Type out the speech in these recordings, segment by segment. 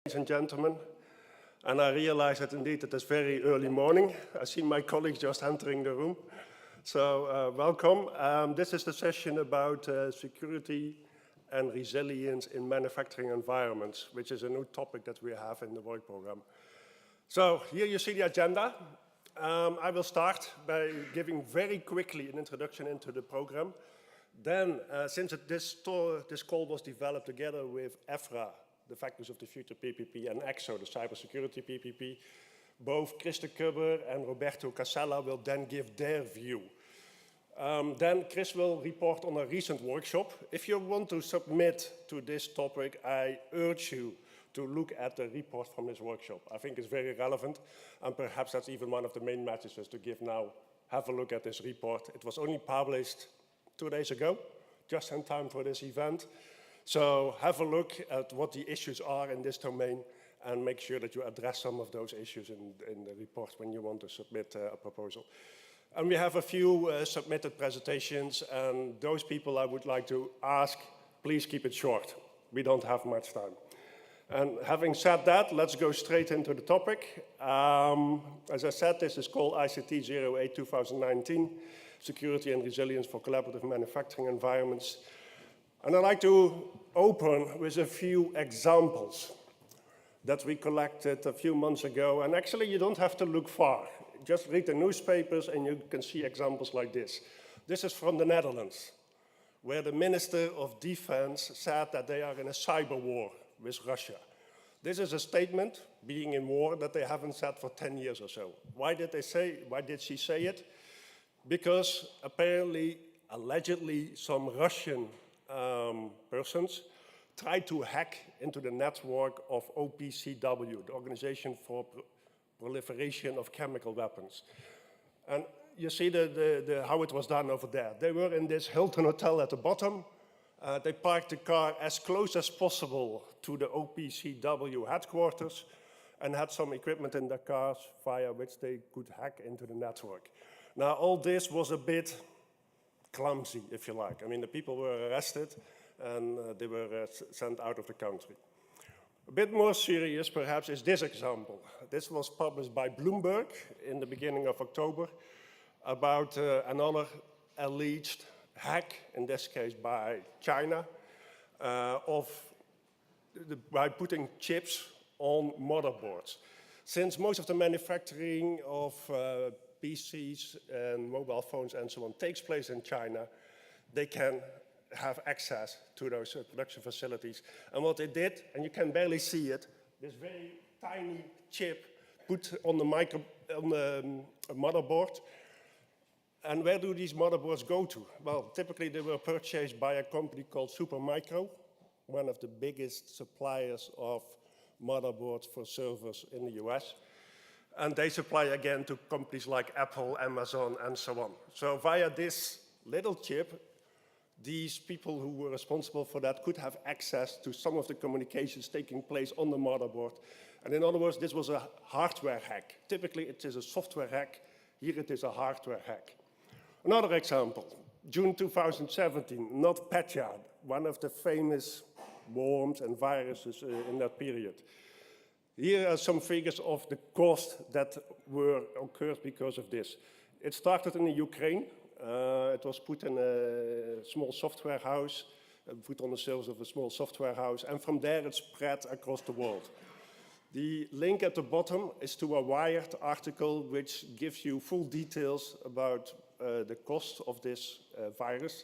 Ladies and gentlemen, and I realize that indeed it is very early morning. I see my colleagues just entering the room. So welcome. This is the session about security and resilience in manufacturing environments, which is a new topic that we have in the work program. So here you see the agenda. I will start by giving very quickly an introduction into the program. Then, since this call was developed together with EFRA, the Factories of the Future PPP, and EXO, the Cybersecurity PPP, both Chris de Kubber and Roberto Casella will then give their view. Then Chris will report on a recent workshop. If you want to submit to this topic, I urge you to look at the report from this workshop. I think it's very relevant, and perhaps that's even one of the main messages to give now. Have a look at this report. It was only published 2 days ago, just in time for this event. So have a look at what the issues are in this domain and make sure that you address some of those issues in the report when you want to submit a proposal. And we have a few submitted presentations, and those people I would like to ask, please keep it short. We don't have much time. And having said that, let's go straight into the topic. As I said, this is called ICT2018 2019, Security and Resilience for Collaborative Manufacturing Environments. And I'd like to open with a few examples that we collected a few months ago. And actually, you don't have to look far. Just read the newspapers and you can see examples like this. This is from the Netherlands, where the Minister of Defense said that they are in a cyber war with Russia. This is a statement, being in war, that they haven't said for 10 years or so. Why did she say it? Because apparently, allegedly, some Russian persons tried to hack into the network of OPCW, the Organization for Proliferation of Chemical Weapons. And you see how it was done over there. They were in this Hilton hotel at the bottom. They parked the car as close as possible to the OPCW headquarters and had some equipment in their cars via which they could hack into the network. Now, all this was a bit clumsy, if you like. I mean, the people were arrested and they were sent out of the country. A bit more serious, perhaps, is this example. This was published by Bloomberg in the beginning of October about another alleged hack, in this case by China, by putting chips on motherboards. Since most of the manufacturing of PCs and mobile phones and so on takes place in China, they can have access to those production facilities. And what they did, and you can barely see it, this very tiny chip put on the motherboard. And where do these motherboards go to? Well, typically they were purchased by a company called Supermicro, one of the biggest suppliers of motherboards for servers in the US. And they supply again to companies like Apple, Amazon, and so on. So via this little chip, these people who were responsible for that could have access to some of the communications taking place on the motherboard. And in other words, this was a hardware hack. Typically, it is a software hack. Here it is a hardware hack. Another example, June 2017, NotPetya, one of the famous worms and viruses in that period. Here are some figures of the cost that occurred because of this. It started in the Ukraine. It was put in a small software house, put on the servers of a small software house, and from there it spread across the world. The link at the bottom is to a Wired article which gives you full details about the cost of this virus,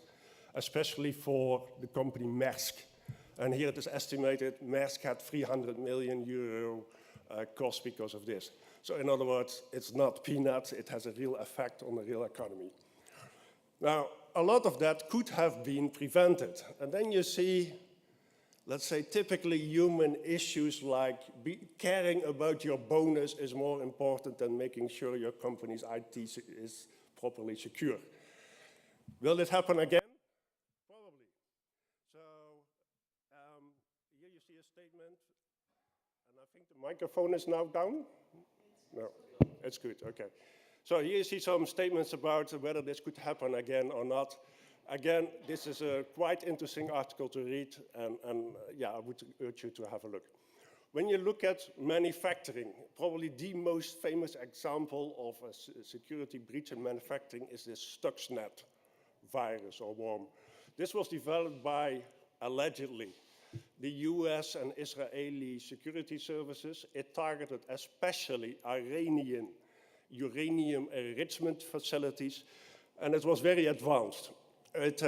especially for the company Maersk. And here it is estimated Maersk had 300 million euro cost because of this. So in other words, it's not peanuts, it has a real effect on the real economy. Now, a lot of that could have been prevented. And then you see, let's say, typically human issues like caring about your bonus is more important than making sure your company's IT is properly secure. Will it happen again? Probably. So here you see a statement, and I think the microphone is now down. No, it's good, okay. So here you see some statements about whether this could happen again or not. Again, this is a quite interesting article to read, and yeah, I would urge you to have a look. When you look at manufacturing, probably the most famous example of a security breach in manufacturing is this Stuxnet virus or worm. This was developed by, allegedly, the US and Israeli security services. It targeted especially Iranian uranium enrichment facilities, and it was very advanced. It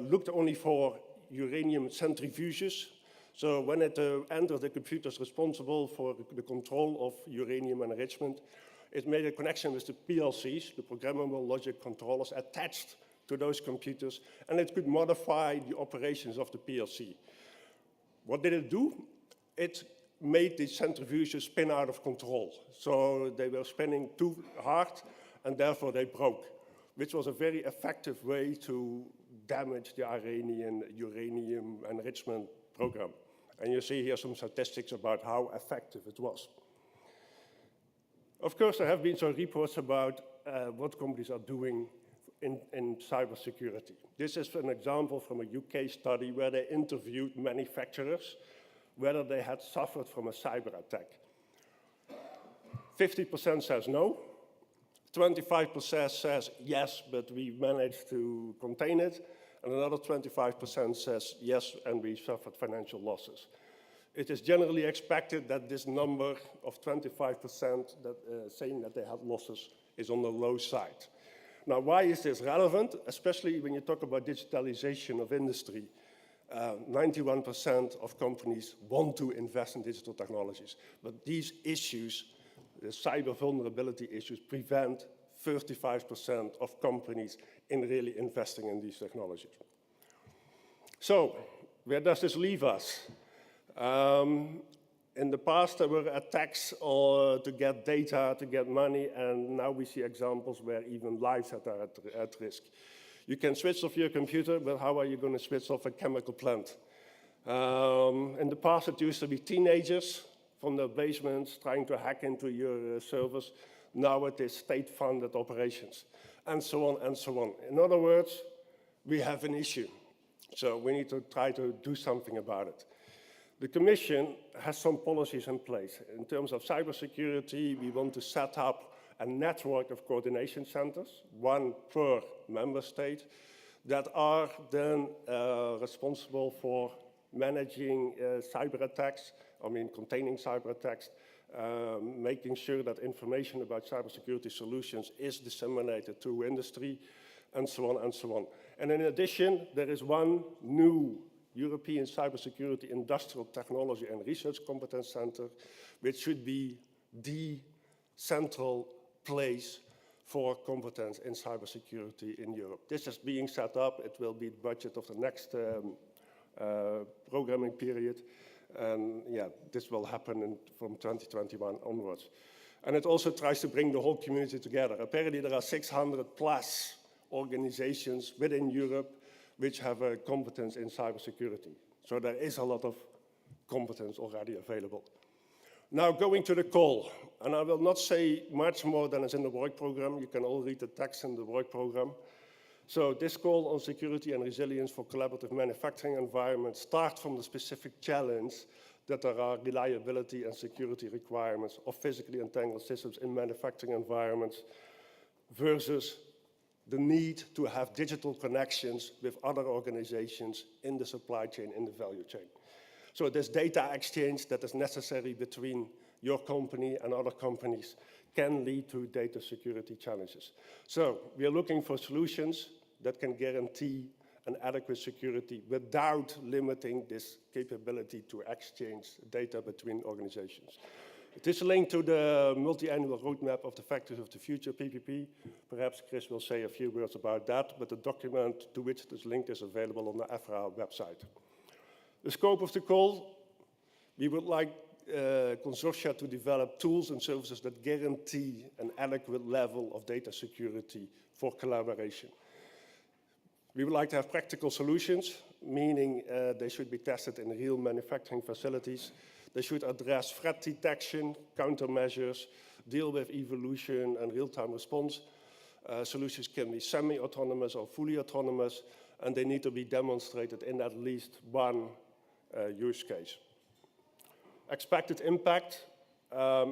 looked only for uranium centrifuges. So when it entered the computers responsible for the control of uranium enrichment, it made a connection with the PLCs, the programmable logic controllers, attached to those computers, and it could modify the operations of the PLC. What did it do? It made the centrifuges spin out of control. So they were spinning too hard, and therefore they broke, which was a very effective way to damage the Iranian uranium enrichment program. And you see here some statistics about how effective it was. Of course, there have been some reports about what companies are doing in cybersecurity. This is an example from a UK study where they interviewed manufacturers whether they had suffered from a cyber attack. 50% says no, 25% says yes, but we managed to contain it, and another 25% says yes, and we suffered financial losses. It is generally expected that this number of 25% saying that they had losses is on the low side. Now, why is this relevant? Especially when you talk about digitalization of industry. 91% of companies want to invest in digital technologies, but these issues, the cyber vulnerability issues, prevent 35% of companies in really investing in these technologies. So, where does this leave us? In the past, there were attacks to get data, to get money, and now we see examples where even lives are at risk. You can switch off your computer, but how are you going to switch off a chemical plant? In the past, it used to be teenagers from their basements trying to hack into your servers. Now it is state-funded operations, and so on and so on. In other words, we have an issue, so we need to try to do something about it. The Commission has some policies in place. In terms of cybersecurity, we want to set up a network of coordination centers, one per member state, that are then responsible for managing cyber attacks, containing cyber attacks, making sure that information about cybersecurity solutions is disseminated to industry, and so on and so on. And in addition, there is one new European Cybersecurity Industrial Technology and Research Competence Center, which should be the central place for competence in cybersecurity in Europe. This is being set up. It will be the budget of the next programming period. And yeah, this will happen from 2021 onwards. And it also tries to bring the whole community together. Apparently there are 600 plus organizations within Europe which have a competence in cybersecurity. So there is a lot of competence already available. Now going to the call, and I will not say much more than is in the work program. You can all read the text in the work program. So this call on security and resilience for collaborative manufacturing environments starts from the specific challenge that there are reliability and security requirements of physically entangled systems in manufacturing environments versus the need to have digital connections with other organizations in the supply chain, in the value chain. So this data exchange that is necessary between your company and other companies can lead to data security challenges. So we are looking for solutions that can guarantee an adequate security without limiting this capability to exchange data between organizations. It is linked to the multi-annual roadmap of the Factories of the Future, PPP. Perhaps Chris will say a few words about that, but the document to which it is linked is available on the EFRA website. The scope of the call, we would like consortia to develop tools and services that guarantee an adequate level of data security for collaboration. We would like to have practical solutions, meaning they should be tested in real manufacturing facilities. They should address threat detection, countermeasures, deal with evolution and real-time response. Solutions can be semi-autonomous or fully autonomous, and they need to be demonstrated in at least one use case. Expected impact,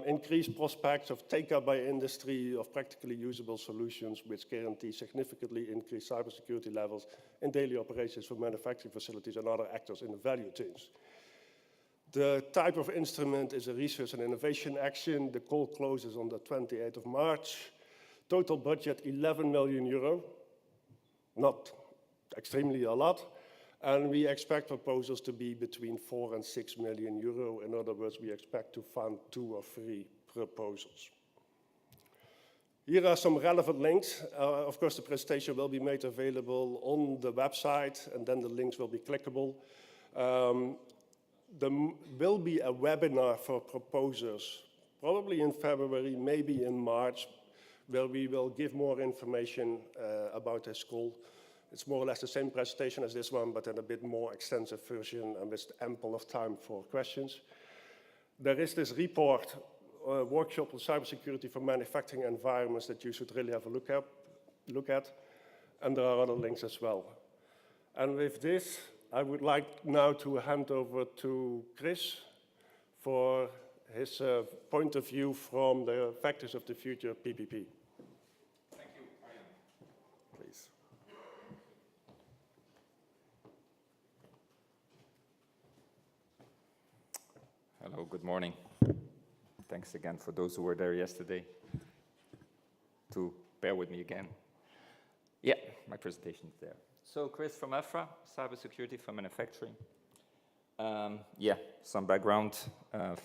increased prospects of take-up by industry of practically usable solutions which guarantee significantly increased cybersecurity levels in daily operations for manufacturing facilities and other actors in the value chains. The type of instrument is a research and innovation action. The call closes on the 28th of March. Total budget 11 million euro, not extremely a lot. And we expect proposals to be between 4 and 6 million euro. In other words, we expect to fund 2 or 3 proposals. Here are some relevant links. Of course, the presentation will be made available on the website, and then the links will be clickable. There will be a webinar for proposers, probably in February, maybe in March, where we will give more information about this call. It's more or less the same presentation as this one, but in a bit more extensive version and with ample of time for questions. There is this report, workshop on cybersecurity for manufacturing environments that you should really have a look at. And there are other links as well. And with this, I would like now to hand over to Chris for his point of view from the Factories of the Future PPP. Thank you, Arjan. Please. Hello, good morning. Thanks again for those who were there yesterday to bear with me again. Yeah, my presentation's there. So Chris from EFRA, Cybersecurity for Manufacturing. Yeah, some background.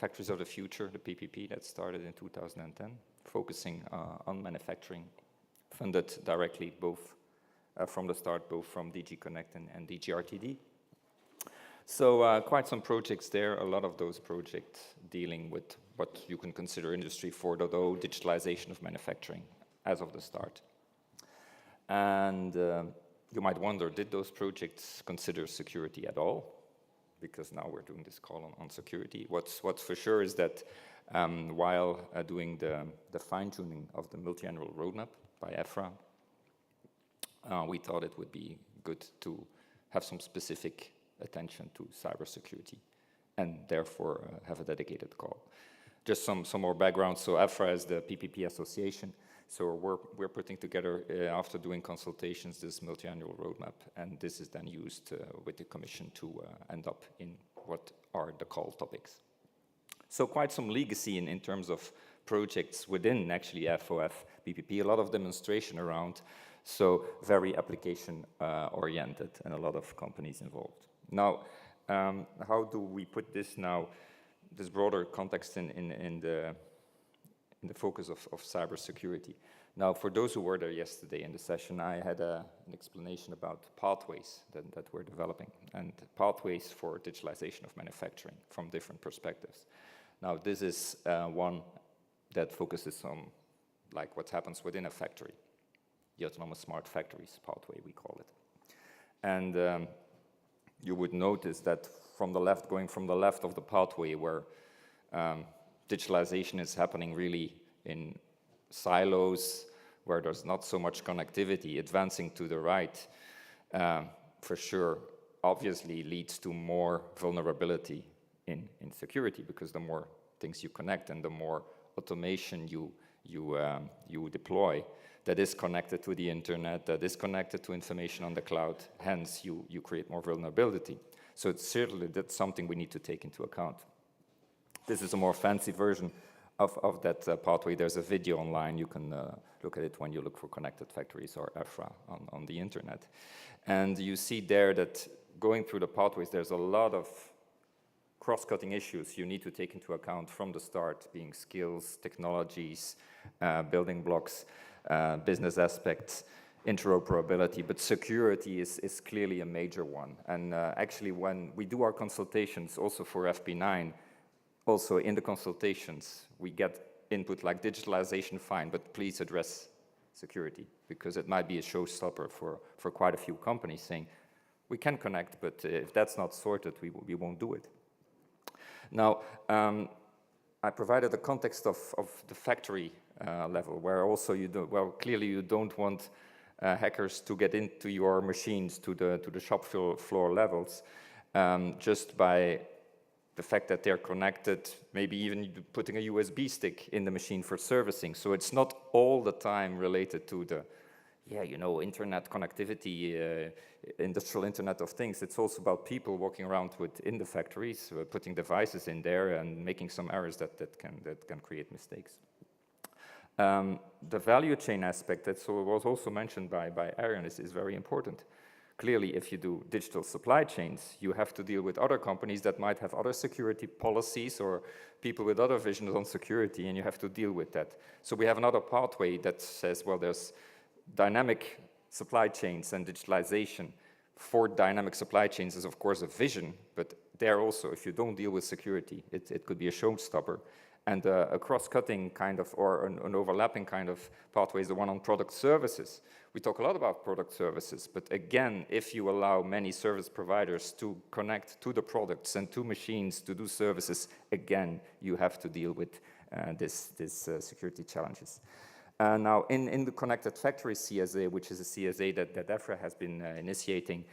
Factories of the Future, the PPP that started in 2010, focusing on manufacturing, funded directly both from the start, both from DG Connect and DG RTD. So quite some projects there, a lot of those projects dealing with what you can consider Industry 4.0, digitalization of manufacturing as of the start. And you might wonder, did those projects consider security at all? Because now we're doing this call on security. What's for sure is that while doing the fine-tuning of the multi-annual roadmap by EFRA, we thought it would be good to have some specific attention to cybersecurity and therefore have a dedicated call. Just some more background. So EFRA is the PPP association. So we're putting together, after doing consultations, this multi-annual roadmap, and this is then used with the Commission to end up in what are the call topics. So quite some legacy in terms of projects within actually FOF PPP, a lot of demonstration around, so very application oriented and a lot of companies involved. Now, how do we put this now, this broader context in the focus of cybersecurity? Now, for those who were there yesterday in the session, I had an explanation about pathways that we're developing, and pathways for digitalization of manufacturing from different perspectives. Now, this is one that focuses on like what happens within a factory, the autonomous smart factories pathway, we call it. And you would notice that from the left, going from the left of the pathway where digitalization is happening really in silos, where there's not so much connectivity, advancing to the right, for sure, obviously leads to more vulnerability in security, because the more things you connect and the more automation you deploy that is connected to the internet, that is connected to information on the cloud, hence you create more vulnerability. So it's certainly that's something we need to take into account. This is a more fancy version of that pathway. There's a video online. You can look at it when you look for connected factories or EFRA on the internet. And you see there that going through the pathways, there's a lot of cross-cutting issues you need to take into account from the start, being skills, technologies, building blocks, business aspects, interoperability, but security is clearly a major one. And actually, when we do our consultations also for FP9, also in the consultations, we get input like digitalization, fine, but please address security, because it might be a showstopper for quite a few companies saying, we can connect, but if that's not sorted, we won't do it. Now, I provided the context of the factory level, where also clearly you don't want hackers to get into your machines to the shop floor levels just by the fact that they're connected, maybe even putting a USB stick in the machine for servicing. So it's not all the time related to the, internet connectivity, industrial Internet of Things. It's also about people walking around within the factories, putting devices in there and making some errors that can create mistakes. The value chain aspect that was also mentioned by Arjen is very important. Clearly, if you do digital supply chains, you have to deal with other companies that might have other security policies or people with other visions on security, and you have to deal with that. So we have another pathway that says, well, there's dynamic supply chains and digitalization. For dynamic supply chains is, of course, a vision, but there also, if you don't deal with security, it could be a showstopper. And a cross-cutting kind of, or an overlapping kind of pathway is the one on product services. We talk a lot about product services, but again, if you allow many service providers to connect to the products and to machines to do services, again, you have to deal with this security challenges. Now, in the Connected Factory CSA, which is a CSA that EFRA has been initiating,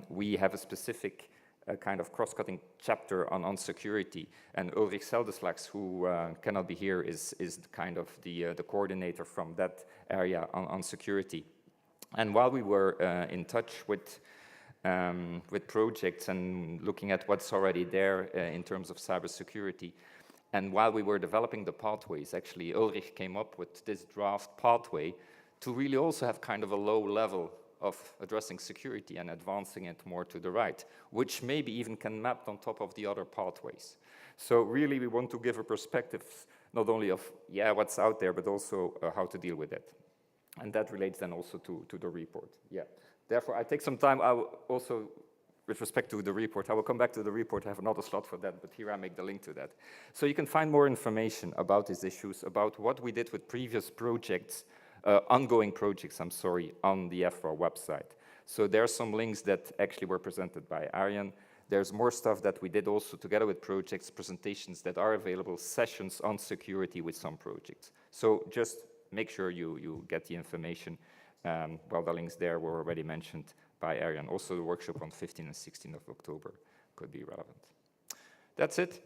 we have a specific kind of cross-cutting chapter on security. And Ulrich Seldeslags, who cannot be here, is kind of the coordinator from that area on security. And while we were in touch with projects and looking at what's already there in terms of cybersecurity, and while we were developing the pathways, actually Ulrich came up with this draft pathway to really also have kind of a low level of addressing security and advancing it more to the right, which maybe even can map on top of the other pathways. So really we want to give a perspective not only of, what's out there, but also how to deal with it. And that relates then also to the report. Therefore, I take some time. I will also, with respect to the report, I will come back to the report. I have another slot for that, but here I make the link to that. So you can find more information about these issues, about what we did with previous projects, ongoing projects, on the EFRA website. So there are some links that actually were presented by Arjen. There's more stuff that we did also together with projects, presentations that are available, sessions on security with some projects. So just make sure you get the information. Well, the links there were already mentioned by Arjen. Also, the workshop on 15 and 16 of October could be relevant. That's it.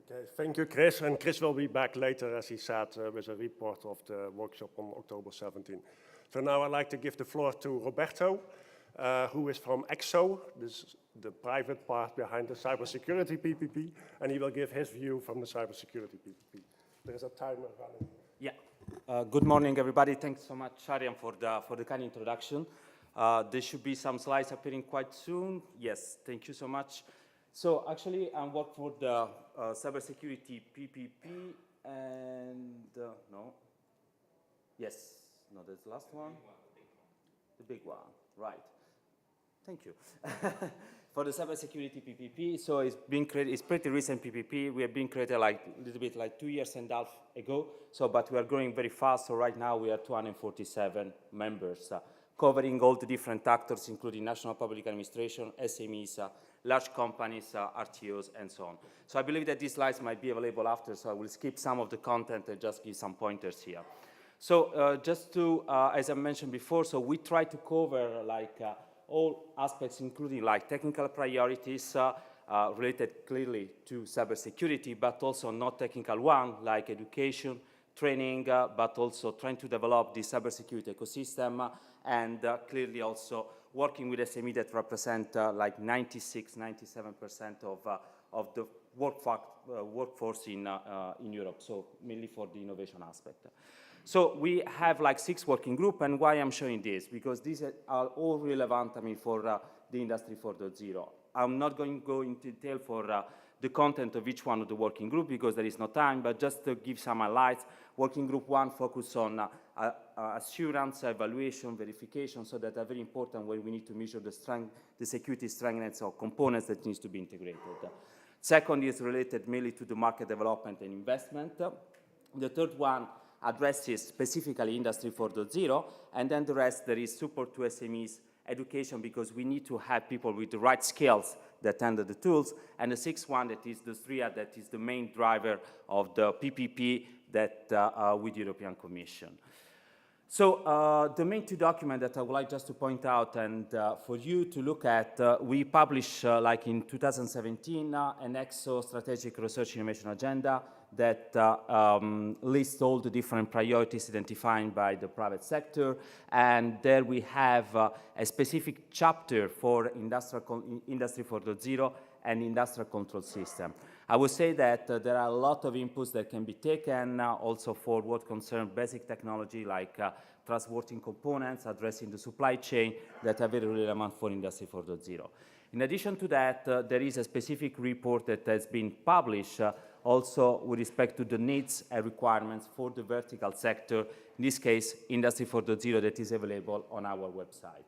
Okay, thank you, Chris. And Chris will be back later, as he said, with a report of the workshop on October 17. So now I'd like to give the floor to Roberto, who is from EXO, this is the private part behind the cybersecurity PPP, and he will give his view from the cybersecurity PPP. There is a timer running. Yeah. Good morning, everybody. Thanks so much, Arjen, for the kind introduction. There should be some slides appearing quite soon. Yes, thank you so much. So actually, I work for the cybersecurity PPP, and that's the last one. The big one, right? Thank you. For the cybersecurity PPP, so it's been created. It's pretty recent PPP. We have been created like a little bit like 2.5 years ago. So, but we are growing very fast. So right now we are 247 members, covering all the different actors, including national public administration, SMEs, large companies, RTOs, and so on. So I believe that these slides might be available after, so I will skip some of the content and just give some pointers here. So just to, as I mentioned before, so we try to cover like all aspects, including like technical priorities related clearly to cybersecurity, but also not technical one, like education, training, but also trying to develop the cybersecurity ecosystem, and clearly also working with SME that represent like 96–97% of the workforce in Europe, so mainly for the innovation aspect. So we have like 6 working groups, and why I'm showing this? Because these are all relevant, for the Industry 4.0. I'm not going to go into detail for the content of each one of the working group because there is no time, but just to give some highlights, working group 1 focus on assurance, evaluation, verification, so that are very important when we need to measure the strength, the security strengths of components that needs to be integrated. Second is related mainly to the market development and investment. The third one addresses specifically Industry 4.0, and then the rest, there is support to SMEs, education, because we need to have people with the right skills that handle the tools, and the sixth one, that is the STRIA, that is the main driver of the PPP that with the European Commission. So the main two documents that I would like just to point out and for you to look at, we published like in 2017 an EXO Strategic Research Innovation Agenda that lists all the different priorities identified by the private sector, and there we have a specific chapter for Industry 4.0 and industrial control system. I would say that there are a lot of inputs that can be taken also for what concerns basic technology like transporting components, addressing the supply chain that are very relevant for Industry 4.0. In addition to that, there is a specific report that has been published also with respect to the needs and requirements for the vertical sector, in this case, Industry 4.0, that is available on our website.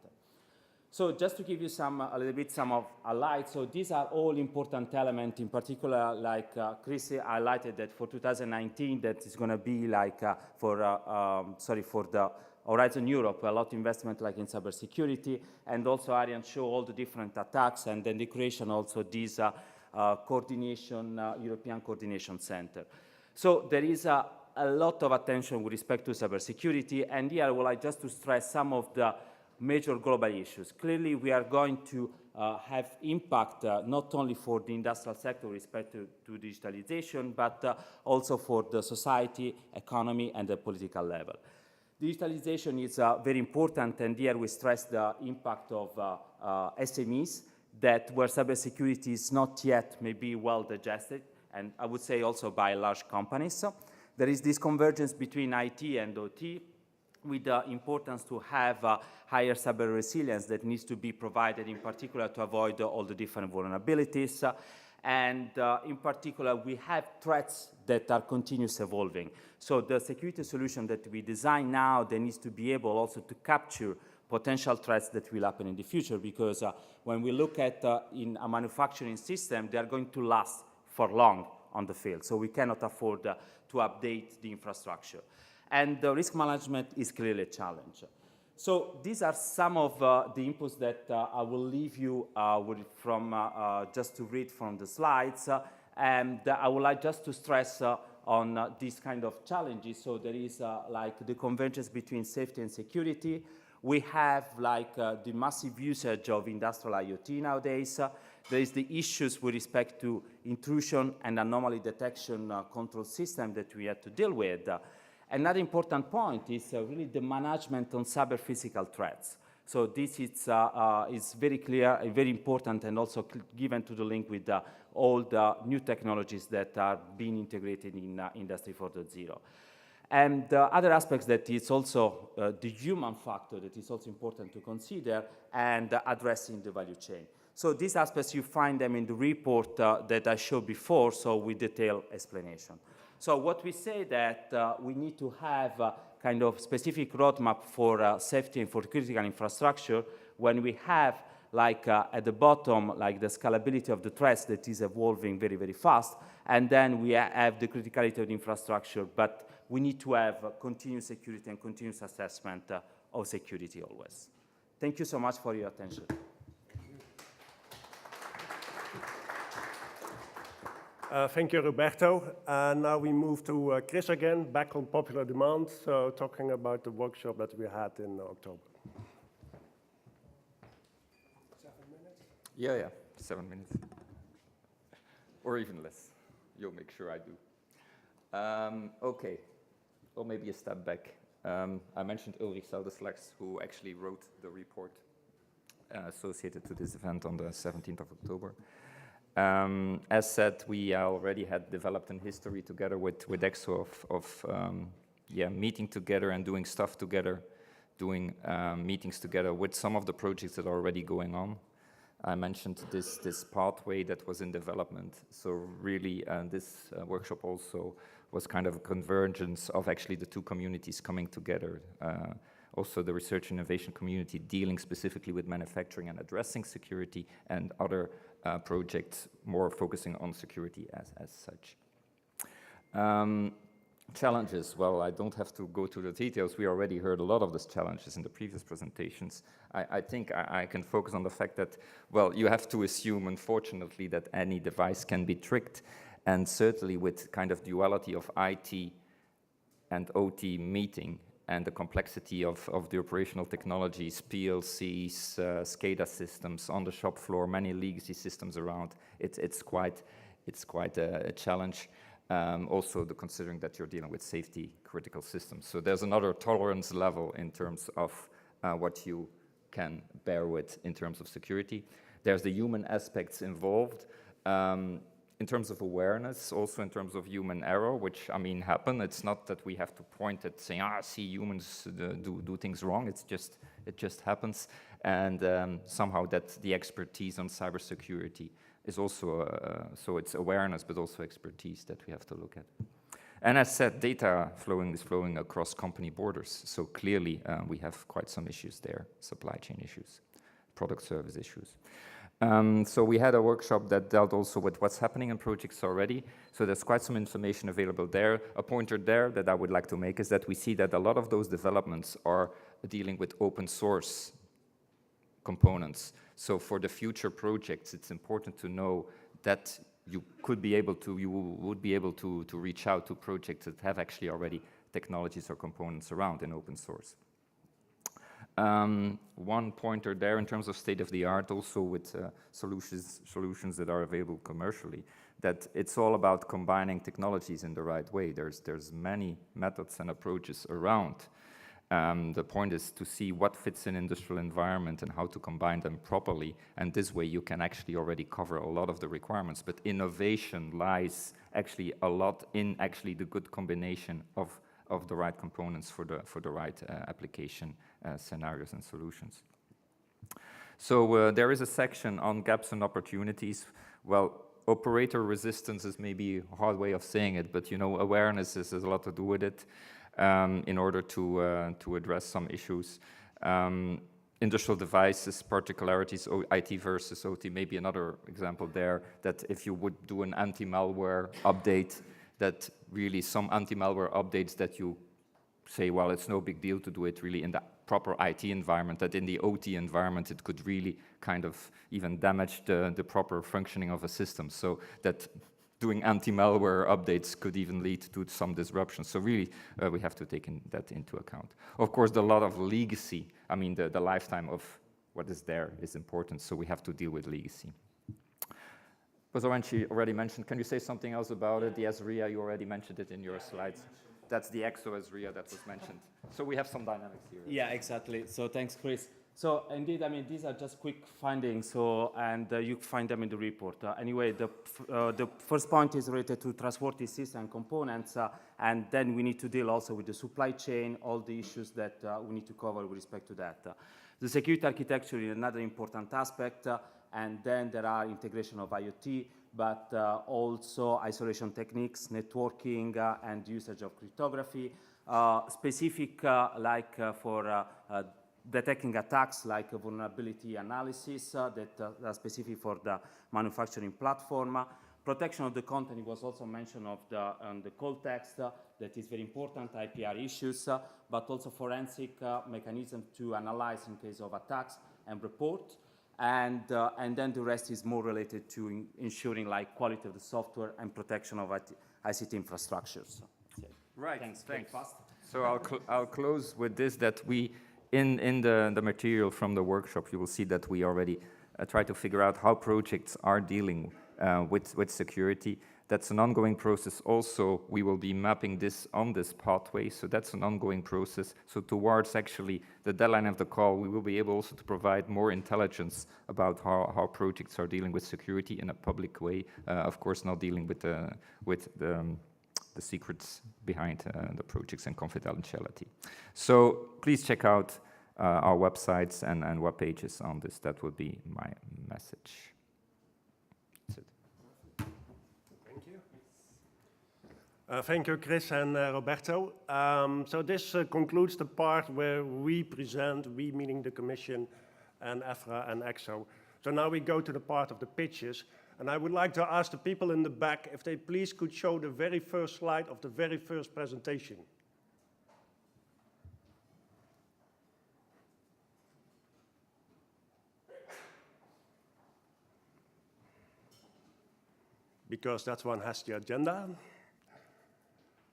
So just to give you a little bit of highlights, so these are all important elements, in particular, like Chris highlighted that for 2019, that is going to be like for the Horizon Europe, a lot of investment like in cybersecurity, and also Ariane showed all the different attacks, and then the creation also this European Coordination Center. So there is a lot of attention with respect to cybersecurity, and here I would like just to stress some of the major global issues. Clearly, we are going to have impact not only for the industrial sector with respect to digitalization, but also for the society, economy, and the political level. Digitalization is very important, and here we stress the impact of SMEs, that where cybersecurity is not yet maybe well digested, and I would say also by large companies. There is this convergence between IT and OT, with the importance to have higher cyber resilience that needs to be provided, in particular to avoid all the different vulnerabilities. And in particular, we have threats that are continuously evolving. So the security solution that we design now, they needs to be able also to capture potential threats that will happen in the future, because when we look at in a manufacturing system, they are going to last for long on the field. So we cannot afford to update the infrastructure. And the risk management is clearly a challenge. So these are some of the inputs that I will leave you just to read from the slides. And I would like just to stress on these kind of challenges. So there is like the convergence between safety and security. We have like the massive usage of industrial IoT nowadays. There is the issues with respect to intrusion and anomaly detection control system that we have to deal with. Another important point is really the management on cyber physical threats. So this is very clear, very important, and also given to the link with all the new technologies that are being integrated in Industry 4.0. And other aspects that is also the human factor that is also important to consider, and addressing the value chain. So these aspects, you find them in the report that I showed before, so with detailed explanation. So what we say that we need to have a kind of specific roadmap for safety and for critical infrastructure, when we have like at the bottom, like the scalability of the threats that is evolving very, very fast, and then we have the criticality of the infrastructure, but we need to have continuous security and continuous assessment of security always. Thank you so much for your attention. Thank you, Roberto. Now we move to Chris again, back on popular demand, so talking about the workshop that we had in October. 7 minutes? Yeah, 7 minutes. Or even less. You'll make sure I do. Okay, or maybe a step back. I mentioned Ulrich Selderslags, who actually wrote the report associated to this event on the 17th of October. As said, we already had developed a history together with EXO of meeting together and doing stuff together, doing meetings together with some of the projects that are already going on. I mentioned this pathway that was in development. So really, this workshop also was kind of a convergence of actually the two communities coming together. Also the research innovation community dealing specifically with manufacturing and addressing security, and other projects more focusing on security as such. Challenges, well, I don't have to go to the details. We already heard a lot of these challenges in the previous presentations. I think I can focus on the fact that, well, you have to assume, unfortunately, that any device can be tricked, and certainly with kind of duality of IT and OT meeting, and the complexity of the operational technologies, PLCs, SCADA systems on the shop floor, many legacy systems around, it's quite a challenge. Also, considering that you're dealing with safety critical systems. So there's another tolerance level in terms of what you can bear with in terms of security. There's the human aspects involved. In terms of awareness, also in terms of human error, which, I mean, happen. It's not that we have to point at saying, see, humans do things wrong. It just happens. And somehow that the expertise on cybersecurity is also, so it's awareness, but also expertise that we have to look at. And as said, data is flowing across company borders. So clearly, we have quite some issues there, supply chain issues, product service issues. So we had a workshop that dealt also with what's happening in projects already. So there's quite some information available there. A pointer there that I would like to make is that we see that a lot of those developments are dealing with open source components. So for the future projects, it's important to know that you would be able to reach out to projects that have actually already technologies or components around in open source. One pointer there in terms of state-of-the-art, also with solutions that are available commercially, that it's all about combining technologies in the right way. There's many methods and approaches around. The point is to see what fits in industrial environment and how to combine them properly, and this way you can actually already cover a lot of the requirements. But innovation lies actually a lot in actually the good combination of the right components for the right application scenarios and solutions. So there is a section on gaps and opportunities. Well, operator resistance is maybe a hard way of saying it, but you know, awareness has a lot to do with it in order to address some issues. Industrial devices, particularities, IT versus OT, maybe another example there, that if you would do an anti-malware update, that really some anti-malware updates that you say, well, it's no big deal to do it really in the proper IT environment, that in the OT environment it could really kind of even damage the proper functioning of a system. So that doing anti-malware updates could even lead to some disruption. So really, we have to take that into account. Of course, a lot of legacy, I mean, the lifetime of what is there is important, so we have to deal with legacy. Was already mentioned. Can you say something else about it? The ASRIA, you already mentioned it in your slides. That's the EXO ASRIA that was mentioned. So we have some dynamics here. Yeah, exactly. So thanks, Chris. So indeed, I mean, these are just quick findings, so, and you find them in the report. Anyway, the first point is related to trustworthy systems and components, and then we need to deal also with the supply chain, all the issues that we need to cover with respect to that. The security architecture is another important aspect, and then there are integration of IoT, but also isolation techniques, networking, and usage of cryptography, specific for detecting attacks like vulnerability analysis that are specific for the manufacturing platform. Protection of the content was also mentioned on the call text, that is very important, IPR issues, but also forensic mechanism to analyze in case of attacks and report. And then the rest is more related to ensuring like quality of the software and protection of ICT infrastructures. So, right, thanks. Fast. So I'll close with this, that we, in the material from the workshop, you will see that we already try to figure out how projects are dealing with security. That's an ongoing process. Also, we will be mapping this on this pathway, so that's an ongoing process. So towards actually the deadline of the call, we will be able also to provide more intelligence about how projects are dealing with security in a public way. Of course, not dealing with the secrets behind the projects and confidentiality. So please check out our websites and web pages on this. That would be my message. That's it. Thank you. Thank you, Chris and Roberto. So this concludes the part where we present, we meaning the Commission and EFRA and EXO. So now we go to the part of the pitches. And I would like to ask the people in the back if they please could show the very first slide of the very first presentation. Because that one has the agenda.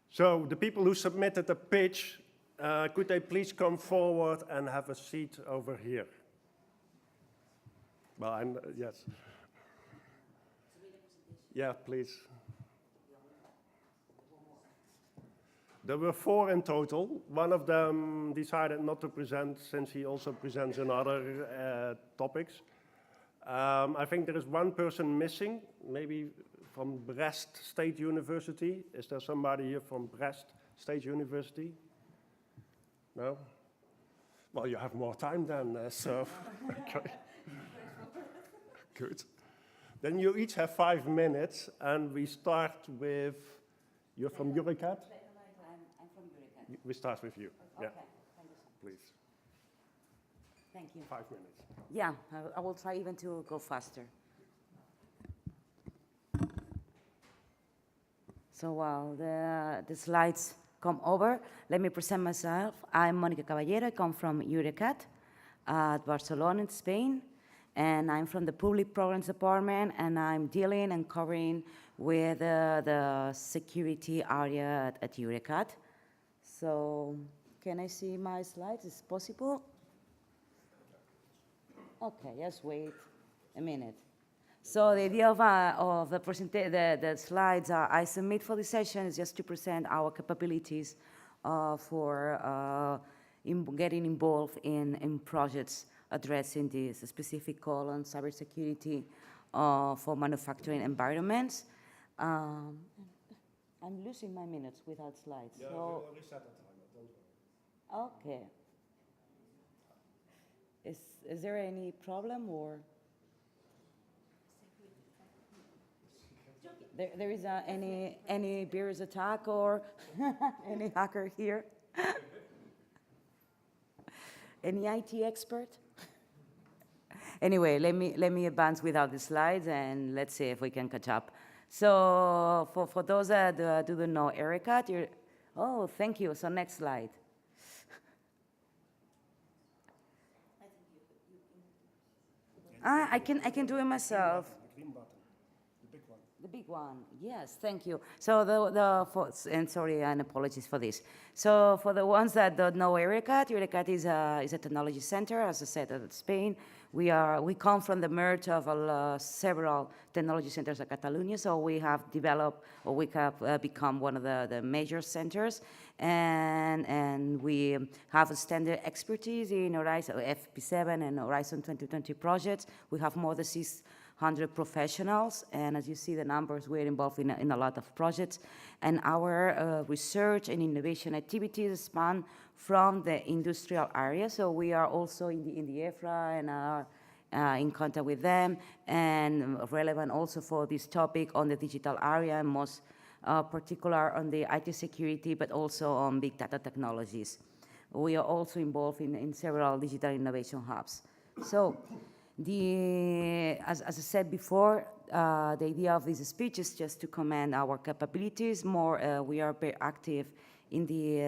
So the people who submitted the pitch Could they please come forward and have a seat over here? Well, yes. Yeah, please. There were 4 in total. One of them decided not to present since he also presents in other topics. I think there is one person missing, maybe from Brest State University. Is there somebody here from Brest State University? No? Well, you have more time then, so. Okay. Good. Then you each have 5 minutes, and we start with, you're from Eurecat? I'm from Eureka. We start with you. Okay, Yeah, thank you. please. Thank you. 5 minutes. Yeah, I will try even to go faster. So while the slides come over, let me present myself. I'm Mónica Caballero. I come from Eurecat at Barcelona in Spain. And I'm from the Public Programs Department, and I'm dealing and covering with the security area at Eurecat. So can I see my slides? Is it possible? Okay, just wait a minute. So the idea of the slides I submit for this session is just to present our capabilities for getting involved in projects addressing this specific call on cybersecurity for manufacturing environments. I'm losing my minutes without slides. Yeah, so we'll reset the timer, don't worry. okay. Is there any problem or? There is any virus attack or any hacker here? Any IT expert? Anyway, let me advance without the slides and let's see if we can catch up. So for those that don't know Eurecat, oh, thank you. So next slide. I can do it myself. The green button, the big one. The big one, yes, thank you. So and sorry, and apologies for this. So for the ones that don't know Eurecat is a technology center, as I said, in Spain. We come from the merge of several technology centers in Catalonia. So we have developed, or we have become one of the major centers, and we have a standard expertise in Horizon FP7 and Horizon 2020 projects. We have more than 600 professionals, and as you see the numbers, we're involved in a lot of projects. And our research and innovation activities span from the industrial area. So we are also in the EFRA and are in contact with them, and relevant also for this topic on the digital area, and most particular on the IT security, but also on big data technologies. We are also involved in several digital innovation hubs. So as I said before, the idea of this speech is just to commend our capabilities. We are very active in the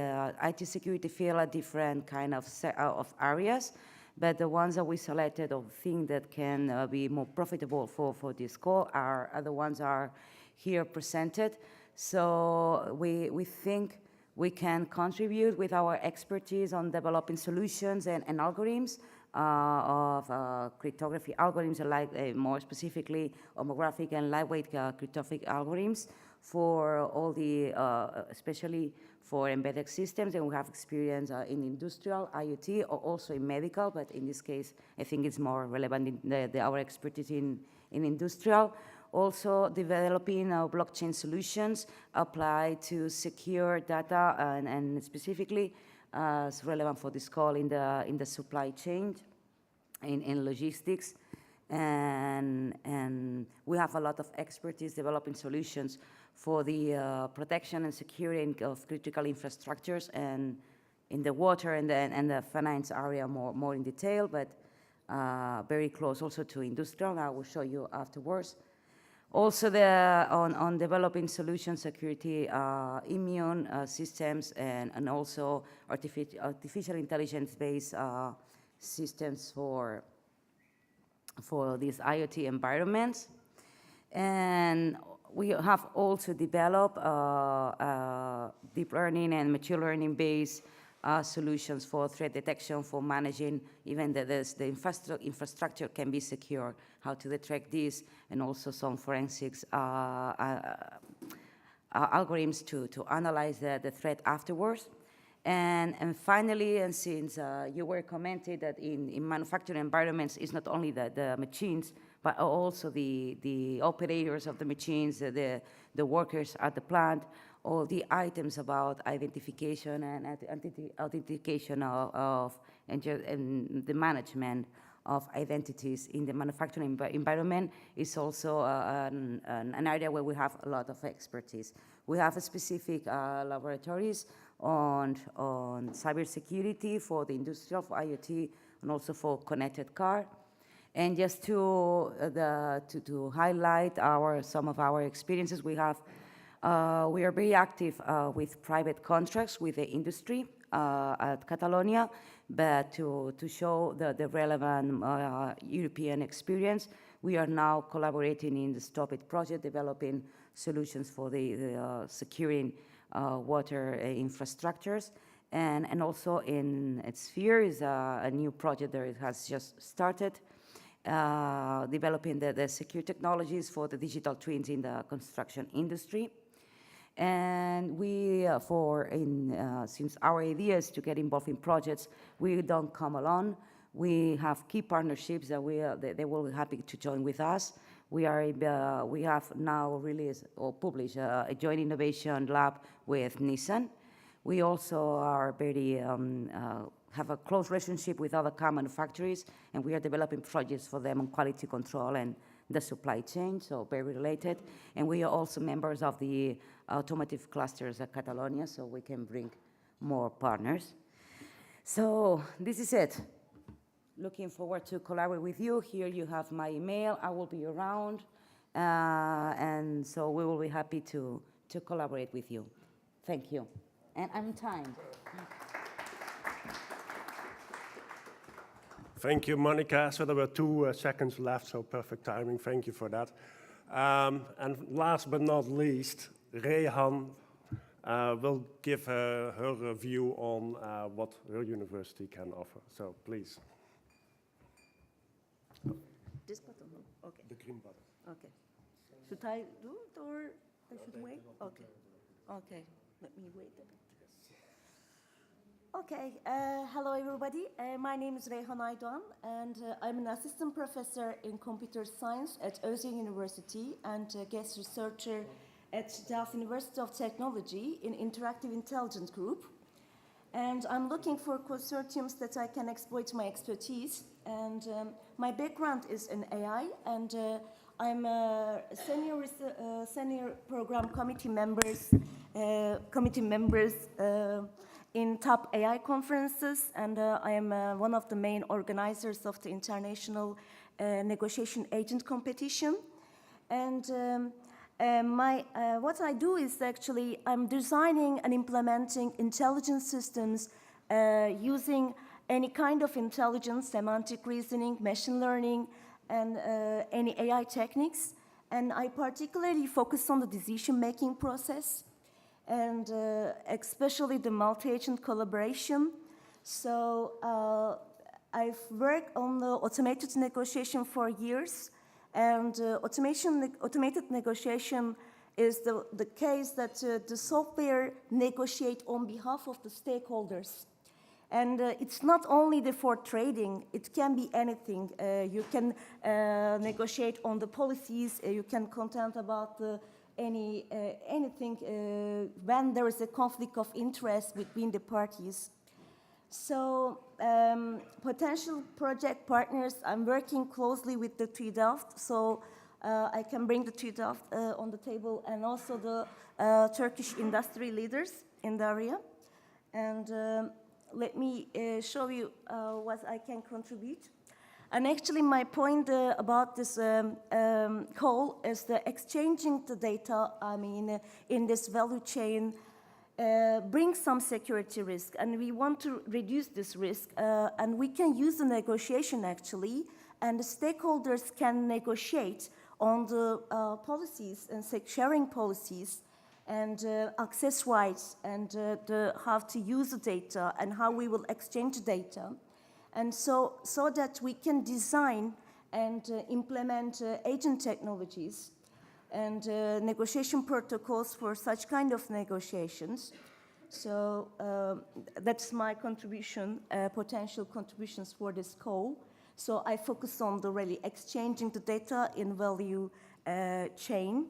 IT security field at different kind of areas, but the ones that we selected or think that can be more profitable for this call are the ones are here presented. So we think we can contribute with our expertise on developing solutions and algorithms of cryptography algorithms, like more specifically homographic and lightweight cryptographic algorithms for all the, especially for embedded systems, and we have experience in industrial, IoT, or also in medical, but in this case, I think it's more relevant in our expertise in industrial. Also developing blockchain solutions applied to secure data and specifically is relevant for this call in the supply chain, in logistics, and we have a lot of expertise developing solutions for the protection and securing of critical infrastructures, and in the water and the finance area more in detail, but very close also to industrial. I will show you afterwards. Also on developing solution security, immune systems, and also artificial intelligence-based systems for these IoT environments. And we have also developed deep learning and machine learning-based solutions for threat detection, for managing even the infrastructure can be secure, how to detect this, and also some forensics algorithms to analyze the threat afterwards. And finally, and since you were commented that in manufacturing environments, it's not only the machines, but also the operators of the machines, the workers at the plant, all the items about identification and authentication and the management of identities in the manufacturing environment is also an area where we have a lot of expertise. We have specific laboratories on cybersecurity for the industry of IoT and also for connected car. And just to highlight some of our experiences, we are very active with private contracts with the industry at Catalonia, but to show the relevant European experience, we are now collaborating in the Stop It project, developing solutions for the securing water infrastructures. And also in Sphere is a new project that it has just started, developing the secure technologies for the digital twins in the construction industry. And we, since our idea is to get involved in projects, we don't come alone. We have key partnerships that they will be happy to join with us. We have now released or published a joint innovation lab with Nissan. We also are have a close relationship with other car manufacturers, and we are developing projects for them on quality control and the supply chain, so very related. And we are also members of the automotive clusters at Catalonia, so we can bring more partners. So this is it. Looking forward to collaborate with you. Here you have my email. I will be around, and so we will be happy to collaborate with you. Thank you. And I'm timed. Thank you, Monica. So there were 2 seconds left, so perfect timing. Thank you for that. And last but not least, Rehan will give her view on what her university can offer. So please. This button, no? Okay. The green button. Okay. Should I do it or I should wait? Okay. Okay. Let me wait a bit. Okay. Hello, everybody. My name is Reyhan Aydoğan, and I'm an assistant professor in computer science at Özyeğin University and a guest researcher at Delft University of Technology in Interactive Intelligence Group. And I'm looking for consortiums that I can exploit my expertise. And my background is in AI, and I'm a senior program committee members in top AI conferences, and I am one of the main organizers of the international negotiation agent competition. And what I do is actually I'm designing and implementing intelligence systems using any kind of intelligence, semantic reasoning, machine learning, and any AI techniques. And I particularly focus on the decision-making process, and especially the multi-agent collaboration. So I've worked on the automated negotiation for years, and automated negotiation is the case that the software negotiate on behalf of the stakeholders. And it's not only for trading, it can be anything. You can negotiate on the policies, you can contend about anything when there is a conflict of interest between the parties. So potential project partners, I'm working closely with the TU Delft, so I can bring the TU Delft on the table, and also the Turkish industry leaders in the area. And let me show you what I can contribute. And actually my point about this call is the exchanging the data, I mean, in this value chain brings some security risk, and we want to reduce this risk, and we can use the negotiation actually, and the stakeholders can negotiate on the policies and sharing policies. and access rights, and how to use the data, and how we will exchange the data. And so that we can design and implement agent technologies and negotiation protocols for such kind of negotiations. So that's my contribution, potential contributions for this call. So I focus on the really exchanging the data in value chain.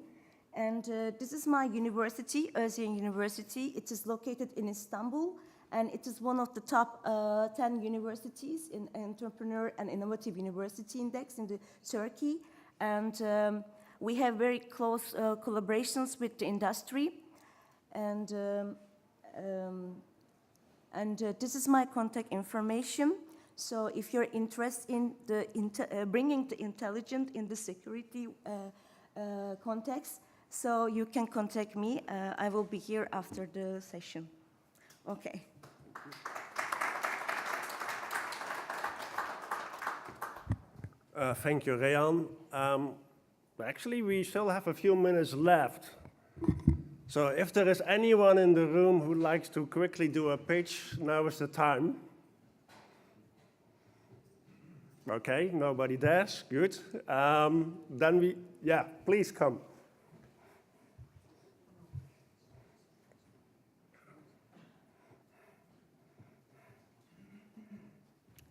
And this is my university, Özyeğin University. It is located in Istanbul, and it is one of the top 10 universities in Entrepreneur and Innovative University Index in Turkey. And we have very close collaborations with the industry. And this is my contact information. So if you're interested in bringing the intelligence in the security context, so you can contact me. I will be here after the session. Okay. Thank you, Rehan. Actually, we still have a few minutes left. So if there is anyone in the room who likes to quickly do a pitch, now is the time. Okay, nobody dares, good. Then please come.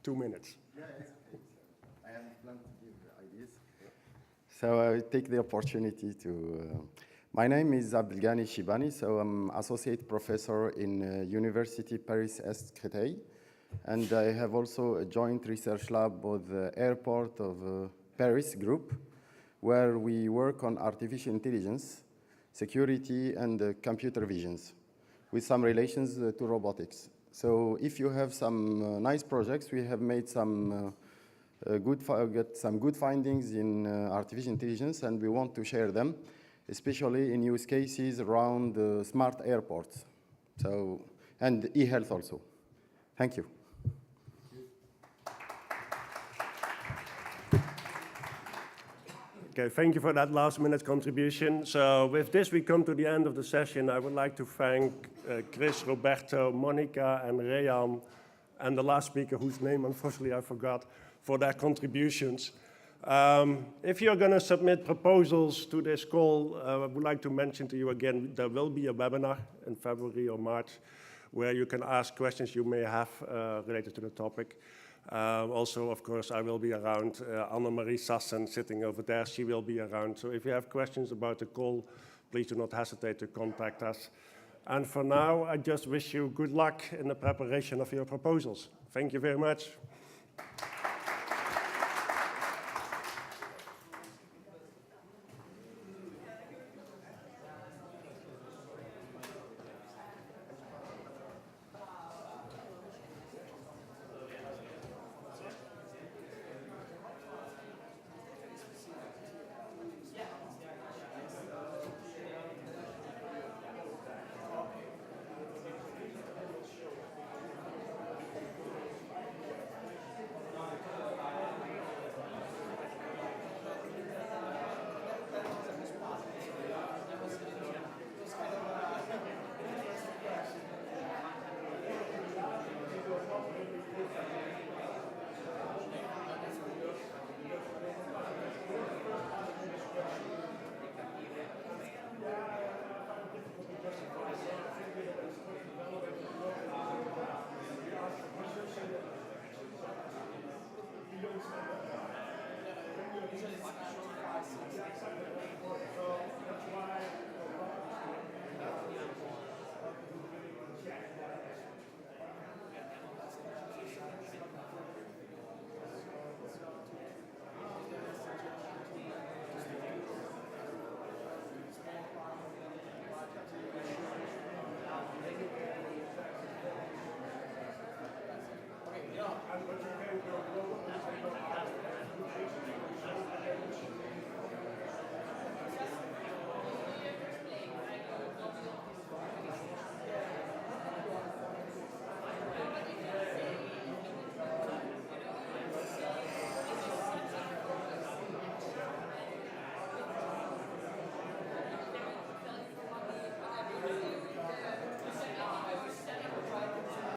Two minutes. Yeah, it's okay. I have planned to give ideas. So I take the opportunity to... my name is Abdelghani Shibani, so I'm associate professor in University Paris-Est Créteil. And I have also a joint research lab with the airport of Paris group, where we work on artificial intelligence, security, and computer visions, with some relations to robotics. So if you have some nice projects, we have made some good findings in artificial intelligence, and we want to share them, especially in use cases around smart airports, and e-health also. Thank you. Okay, thank you for that last-minute contribution. So with this, we come to the end of the session. I would like to thank Chris, Roberto, Monica, and Rehan, and the last speaker, whose name, unfortunately, I forgot, for their contributions. If you're going to submit proposals to this call, I would like to mention to you again, there will be a webinar in February or March where you can ask questions you may have related to the topic. Also, of course, I will be around. Annemarie Sassen sitting over there, she will be around. So if you have questions about the call, please do not hesitate to contact us. And for now, I just wish you good luck in the preparation of your proposals. Thank you very much.